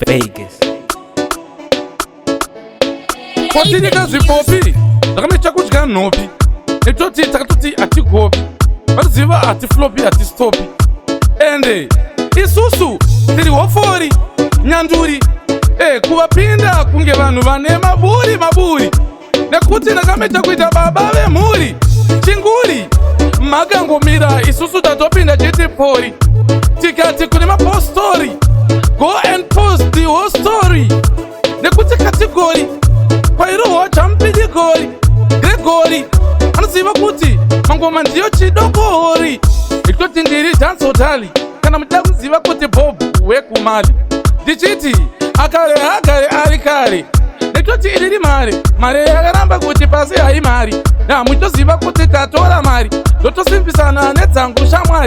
Vegas. Kotinika zvipopi ndakamecha kudya nhopi netoti takatoti hatigopi vatiziva hatiflopi hatistopi ende isusu tiri hofori nyanduri kuvapinda kunge vanhu vane maburi nekuti ndakamecha kuita baba vemhuri chinguri makangomira isusu tatopinda chitipori tikati kune mapostori go and post the whole story nekuti kategori kwairohwa champidigori Gregori anoziva kuti mangoma ndiyo chidokohori ikoti ndiri dansotali kana muchida kuziva kuti bob wekumali ndichiti akare ari kare nekutoti iriri mari yakaramba kuti pasi hai mari namuchitoziva kuti tatora mari ndotosimbisanwa nedzangu shamwari.